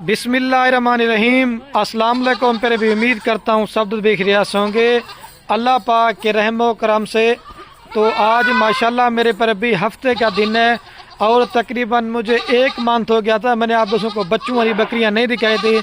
बिस्मिल्लाहिर्रहमानिर्रहीम। अस्सलाम वालेकुम। पर भी उम्मीद करता हूँ सब देख रहे होंगे अल्लाह पाक के रहमो करम से। तो आज माशाल्लाह मेरे पर भी हफ्ते का दिन है और तकरीबन मुझे 1 मंथ हो गया था, मैंने आप दोस्तों को बच्चों वाली बकरियां नहीं दिखाई थी।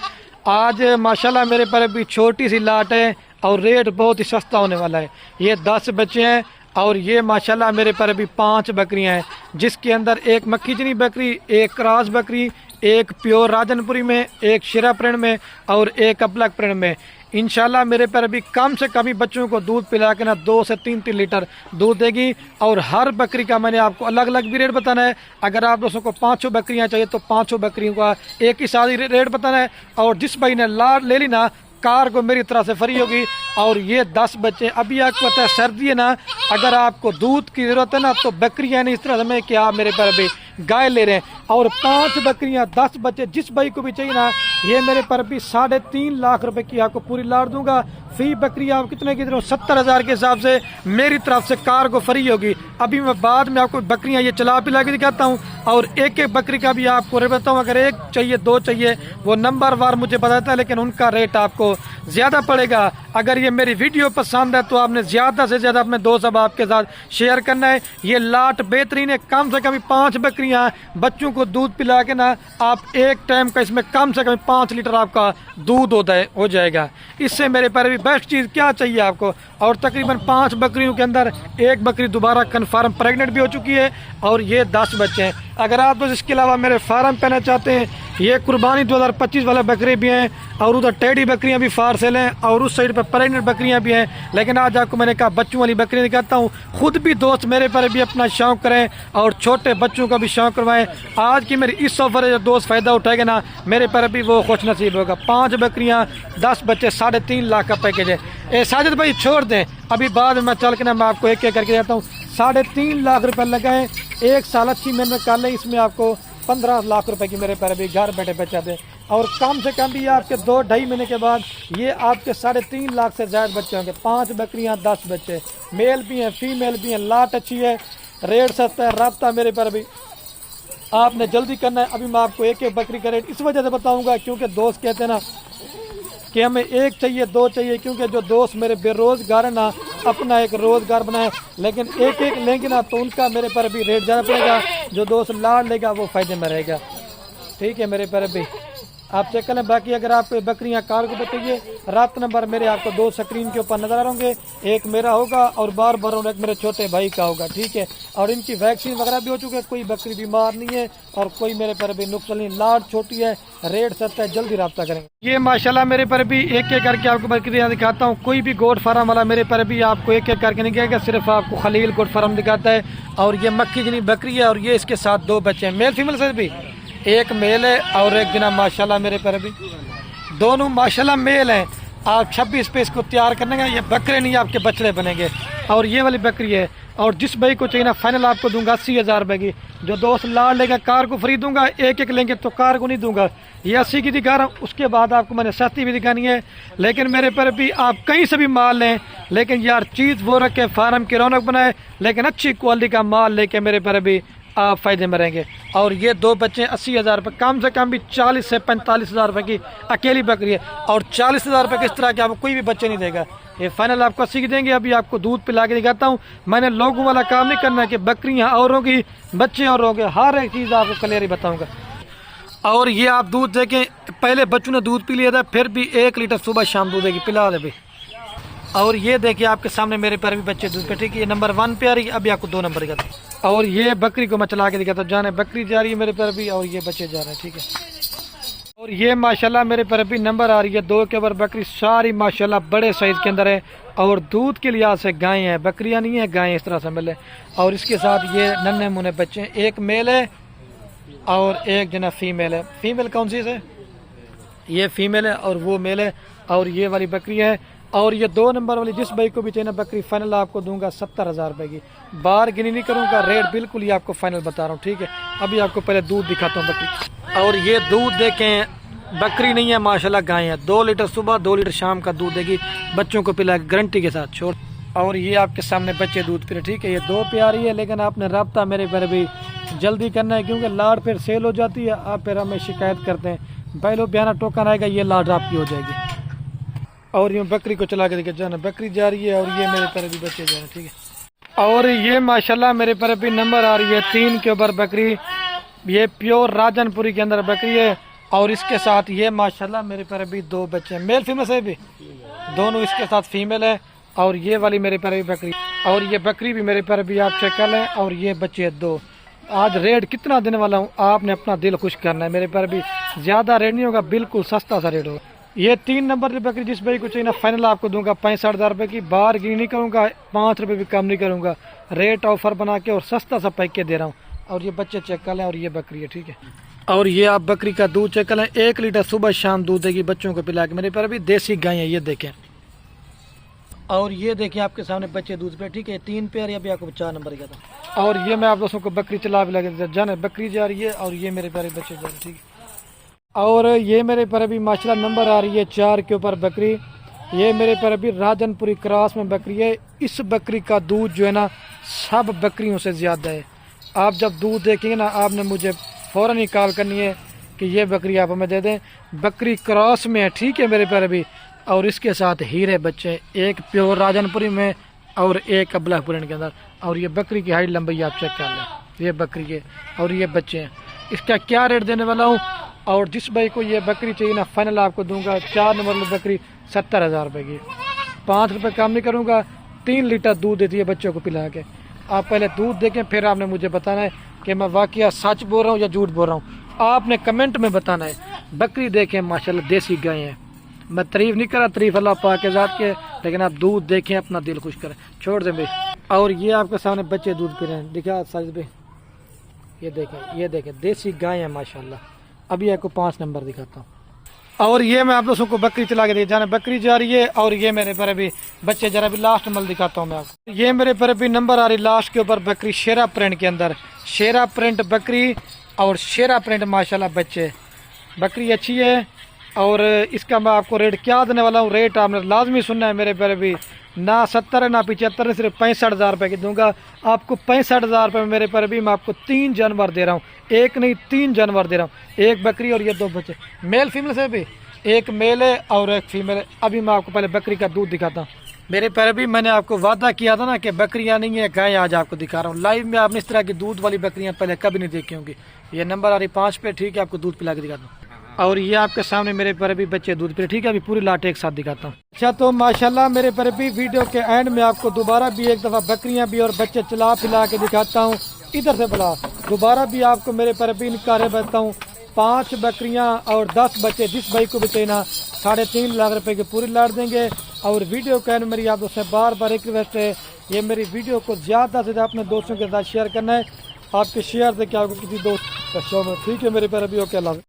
आज माशाल्लाह मेरे पर भी छोटी सी लाट है और रेट बहुत ही सस्ता होने वाला है। ये 10 बच्चे हैं और ये माशाल्लाह मेरे पर भी 5 बकरियां हैं, जिसके अंदर एक मक्खीजनी बकरी, एक क्रॉस बकरी, एक प्योर राजनपुरी में, एक शिरा प्रिंट में और एक अपलक प्रिंट में। इंशाल्लाह मेरे पर भी कम से कम ही बच्चों को दूध पिला के ना 2 से 3 लीटर दूध देगी। और हर बकरी का मैंने आपको अलग अलग भी रेट बताना है। अगर आप दोस्तों को 5 बकरियां चाहिए तो 5 बकरियों का एक ही साथ रेट बताना है। और जिस भाई ने लाड ले ली ना, कार को मेरी तरह से फ्री होगी। और ये 10 बच्चे, अभी आपको पता है सर्दी है ना, अगर आपको दूध की ज़रूरत है ना तो बकरियां नहीं इस तरह समय कि आप मेरे पर भी गाय ले रहे हैं। और 5 बकरियां 10 बच्चे जिस भाई को भी चाहिए ना, ये मेरे पर भी 3.5 लाख रुपए की आपको पूरी लाड़ दूंगा। फी बकरी आप कितने की दे रहा हूँ, 70,000 के हिसाब से मेरी तरफ से कार को फ्री होगी। अभी मैं बाद में आपको बकरियां ये चला पिला के दिखाता हूँ और एक एक बकरी का भी आपको रेट बताऊँ। अगर 1 चाहिए 2 चाहिए वो नंबर वार मुझे बताता है, लेकिन उनका रेट आपको ज़्यादा पड़ेगा। अगर ये मेरी वीडियो पसंद है तो आपने ज़्यादा से ज़्यादा अपने दोस्त अब आपके साथ शेयर करना है। ये लाट बेहतरीन है, कम से कम 5 बकरियां बच्चों को दूध पिला के ना आप एक टाइम का इसमें कम से कम 5 लीटर आपका दूध हो जाएगा। इससे मेरे पर भी बेस्ट चीज़ क्या चाहिए आपको। और तकरीबन 5 बकरियों के अंदर एक बकरी दोबारा कन्फर्म प्रेग्नेंट भी हो चुकी है और ये 10 बच्चे हैं। अगर आप बस इसके अलावा मेरे फार्म पहना चाहते हैं, ये कुर्बानी 2025 वाले बकरे भी हैं और उधर टेडी बकरियां भी फार सेल हैं और उस साइड पर प्रेग्नेंट बकरियां भी हैं। लेकिन आज आपको मैंने कहा बच्चों वाली बकरियां दिखाता हूँ। खुद भी दोस्त मेरे पर भी अपना शौक करें और छोटे बच्चों का भी शौक करवाएं। आज की मेरी इस ऑफर है, जो दोस्त फ़ायदा उठाएगा ना मेरे पर भी वो खुश नसीब होगा। 5 बकरियाँ 10 बच्चे 3.5 लाख का पैकेज है। ए साजिद भाई छोड़ दें, अभी बाद में मैं चल के ना मैं आपको एक एक करके जाता हूँ। 3.5 लाख रुपये लगाएं, 1 साल अच्छी मेहनत कर लें, इसमें आपको 15 लाख रुपए की मेरे पर भी घर बैठे बचा दे। और कम से कम भी आपके 2-2.5 महीने के बाद ये आपके 3.5 लाख से ज़्यादा बच्चे होंगे। 5 बकरियां 10 बच्चे, मेल भी हैं फीमेल भी हैं, लाट अच्छी है, रेट सस्ता है। रब्ता मेरे पर भी आपने जल्दी करना है। अभी मैं आपको एक एक बकरी का रेट इस वजह से बताऊंगा क्योंकि दोस्त कहते हैं ना कि हमें 1 चाहिए 2 चाहिए, क्योंकि जो दोस्त मेरे बेरोजगार है ना अपना एक रोजगार बनाए, लेकिन एक एक लेंगे ना तो उनका मेरे पर भी रेट ज़्यादा पड़ेगा। जो दोस्त लाड़ लेगा वो फ़ायदे में रहेगा। ठीक है मेरे पर भी आप चेक कर लें। बाकी अगर आप बकरियां कार को बताइए, रात नंबर मेरे आपको 2 स्क्रीन के ऊपर नजर आ रहे होंगे, एक मेरा होगा और बार एक मेरे छोटे भाई का होगा। ठीक है, और इनकी वैक्सीन वगैरह भी हो चुकी है, कोई बकरी बीमार नहीं है और कोई मेरे पर भी नुकसान नहीं। लाड़ छोटी है, रेट सस्ता है, जल्दी रब्ता करेंगे। ये माशाल्लाह मेरे पर भी एक एक करके आपको बकरियां दिखाता हूँ। कोई भी गोट फार्म वाला मेरे पर भी आपको एक एक करके नहीं कहेगा, सिर्फ आपको खलील गोट फार्म दिखाता है। और ये मक्खीजनी बकरी है और ये इसके साथ 2 बच्चे हैं, मेल फीमेल से भी, एक मेल है और एक जना माशाल्लाह मेरे पर भी दोनों माशाल्लाह मेल हैं। आप 26 पे इसको तैयार करने का, ये बकरे नहीं आपके बछड़े बनेंगे। और ये वाली बकरी है और जिस भाई को चाहिए ना फाइनल आपको दूंगा 80,000 रुपये की। जो दोस्त लाड़ लेगा कार को फ्री दूंगा, एक एक लेंगे तो कार को नहीं दूंगा। ये 80 की दिखा रहा हूँ, उसके बाद आपको मैंने सस्ती भी दिखानी है। लेकिन मेरे पर भी आप कहीं से भी माल लें, लेकिन यार चीज़ वो रखे, फार्म की रौनक बनाए, लेकिन अच्छी क्वालिटी का माल लेके मेरे पर भी आप फ़ायदे में रहेंगे। और ये 2 बच्चे 80,000 रुपये, कम से कम भी 40 से 45,000 रुपये की अकेली बकरी है। और 40,000 रुपये किस तरह के आपको कोई भी बच्चे नहीं देगा। ये फाइनल आपको 80 की देंगे। अभी आपको दूध पिला के दिखाता हूँ। मैंने लोगों वाला काम नहीं करना है कि बकरियाँ औरों की, बच्चे औरों के, हर एक चीज़ आपको क्लियर ही बताऊँगा। और ये आप दूध देखें, पहले बच्चों ने दूध पी लिया था, फिर भी 1 लीटर सुबह शाम दूध देगी, पिला दे भाई। और ये देखिए आपके सामने मेरे पर भी बच्चे दूध पे। ठीक है, ये नंबर 1 पे आ रही है, अभी आपको 2 नंबर का। और ये बकरी को मैं चला के दिखाता हूँ, जाने बकरी जा रही है मेरे पर भी और ये बच्चे जा रहे हैं। ठीक है, और ये माशाल्लाह मेरे पर भी नंबर आ रही है 2 के ऊपर बकरी, सारी माशाल्लाह बड़े साइज के अंदर है। और दूध के लिहाज से गाय हैं, बकरियां नहीं है, गायें इस तरह से मिले। और इसके साथ ये नन्हे मुन्ने बच्चे हैं, एक मेल है और एक जना फीमेल है। फीमेल कौन सी है? ये फीमेल है और वो मेल है। और ये वाली बकरी है। और ये 2 नंबर वाली जिस भाई को भी चाहिए ना बकरी, फाइनल आपको दूंगा 70,000 रुपये की। बारगेनिंग नहीं करूँगा, रेट बिल्कुल ही आपको फाइनल बता रहा हूँ। ठीक है, अभी आपको पहले दूध दिखाता हूँ बकरी। और ये दूध देखें, बकरी नहीं है माशाल्लाह, गाय है। 2 लीटर सुबह 2 लीटर शाम का दूध देगी, बच्चों को पिला गारंटी के साथ छोड़। और ये आपके सामने बच्चे दूध पी रहे। ठीक है, ये 2 पे आ रही है, लेकिन आपने रब्ता मेरे पर भी जल्दी करना है क्योंकि लाड़ फिर सेल हो जाती है, आप फिर हमें शिकायत करते हैं। बैलो बयाना टोकन आएगा, ये लाड आपकी हो जाएगी। और यूँ बकरी को चला के देखिए जाना, बकरी जा रही है और ये मेरे पर भी बच्चे जा रहे हैं, ठीक है। और ये माशाल्लाह मेरे पर भी नंबर आ रही है 3 के ऊपर बकरी, ये प्योर राजनपुरी के अंदर बकरी है। और इसके साथ ये माशाल्लाह मेरे पर भी 2 बच्चे हैं, मेल फीमेल से भी दोनों इसके साथ फीमेल है। और ये वाली मेरे पर भी बकरी, और ये बकरी भी मेरे पर भी आप चेक कर लें। और ये बच्चे 2। आज रेट कितना देने वाला हूँ, आपने अपना दिल खुश करना है। मेरे पर भी ज़्यादा रेट नहीं होगा, बिल्कुल सस्ता सा रेट होगा। ये 3 नंबर की बकरी जिस भाई को चाहिए ना, फाइनल आपको दूंगा 65,000 रुपये की। बाहर की नहीं करूँगा, 5 रुपये भी कम नहीं करूँगा। रेट ऑफर बना के और सस्ता सा पैक के दे रहा हूँ। और ये बच्चे चेक कर लें, और ये बकरी है, ठीक है। और ये आप बकरी का दूध चेक कर लें, 1 लीटर सुबह शाम दूध देगी बच्चों को पिला के। मेरे पर भी देसी गाय है, ये देखें। और ये देखिए आपके सामने बच्चे दूध पे, ठीक है। 3 पेयर, अभी आपको 4 नंबर का था। और ये मैं आप दोस्तों को बकरी चला भी लगे जाना, बकरी जा रही है और ये मेरे प्यारे बच्चे जा रहे हैं, ठीक है। और ये मेरे पर अभी माशाल्लाह नंबर आ रही है 4 के ऊपर बकरी। ये मेरे पर अभी राजनपुरी क्रॉस में बकरी है। इस बकरी का दूध जो है ना, सब बकरियों से ज़्यादा है। आप जब दूध देखेंगे ना, आपने मुझे फ़ौरन ही कॉल करनी है कि ये बकरी आप हमें दे दें। बकरी क्रॉस में है, ठीक है मेरे पर अभी। और इसके साथ हीरे बच्चे, एक प्योर राजनपुरी में और एक अबलापुरन के अंदर। और ये बकरी की हाइट लंबाई आप चेक कर लें, ये बकरी के और ये बच्चे हैं। इसका क्या रेट देने वाला हूँ, और जिस भाई को ये बकरी चाहिए ना, फाइनल आपको दूंगा 4 नंबर में बकरी 70,000 रुपये की। 5 रुपये कम नहीं करूँगा। 3 लीटर दूध देती है बच्चों को पिला के। आप पहले दूध देखें, फिर आपने मुझे बताना है कि मैं वाकया सच बोल रहा हूँ या झूठ बोल रहा हूँ। आपने कमेंट में बताना है। बकरी देखें माशाल्लाह देसी गाय है। मैं तारीफ नहीं कर रहा, तारीफ अल्लाह पाक के ज़ात के, लेकिन आप दूध देखें, अपना दिल खुश करें, छोड़ दें भाई। और ये आपके सामने बच्चे दूध पी रहे हैं, दिखा साजिद भाई, ये देखें देसी गाय है माशाल्लाह। अभी आपको 5 नंबर दिखाता हूँ। और ये मैं आप दोस्तों को बकरी चला के दे जाना, बकरी जा रही है। और ये मेरे पर अभी बच्चे जरा भी लास्ट नंबर दिखाता हूँ मैं आपको। ये मेरे पर अभी नंबर आ रही लास्ट के ऊपर बकरी, शेरा प्रिंट के अंदर, शेरा प्रिंट बकरी और शेरा प्रिंट माशाल्लाह बच्चे। बकरी अच्छी है। और इसका मैं आपको रेट क्या देने वाला हूँ, रेट आपने लाजमी सुनना है। मेरे पर भी ना 70 है ना 75, सिर्फ 65,000 रुपये की दूंगा आपको। 65,000 रुपये में मेरे पर भी मैं आपको 3 जानवर दे रहा हूँ, एक नहीं 3 जानवर दे रहा हूँ। एक बकरी और ये 2 बच्चे, मेल फीमेल से भी, एक मेल है और एक फीमेल है। अभी मैं आपको पहले बकरी का दूध दिखाता हूँ। मेरे पर भी मैंने आपको वादा किया था ना कि बकरियाँ नहीं है गाय, आज आपको दिखा रहा हूँ लाइव में। आपने इस तरह की दूध वाली बकरियाँ पहले कभी नहीं देखी होंगी। ये नंबर आ रही 5 पे, ठीक है। आपको दूध पिला के दिखाता हूँ। और ये आपके सामने मेरे पर भी बच्चे दूध पे, ठीक है। अभी पूरी लाट एक साथ दिखाता हूँ। अच्छा, तो माशाल्लाह मेरे पर भी वीडियो के एंड में आपको दोबारा भी एक दफ़ा बकरियां भी और बच्चे चला फिला के दिखाता हूँ। इधर से बुला, दोबारा भी आपको मेरे पर भी इनका रेट बताता हूँ। 5 बकरियां और 10 बच्चे, जिस भाई को भी चाहिए ना, 3.5 लाख रुपए की पूरी लाट देंगे। और वीडियो के एंड मेरी आप दोस्तों से बार बार एक रिक्वेस्ट है, ये मेरी वीडियो को ज़्यादा से ज़्यादा अपने दोस्तों के साथ शेयर करना है। आपके शेयर से क्या होगा किसी दोस्त का शो में, ठीक है मेरे पर अभी। ओके, अल्लाह।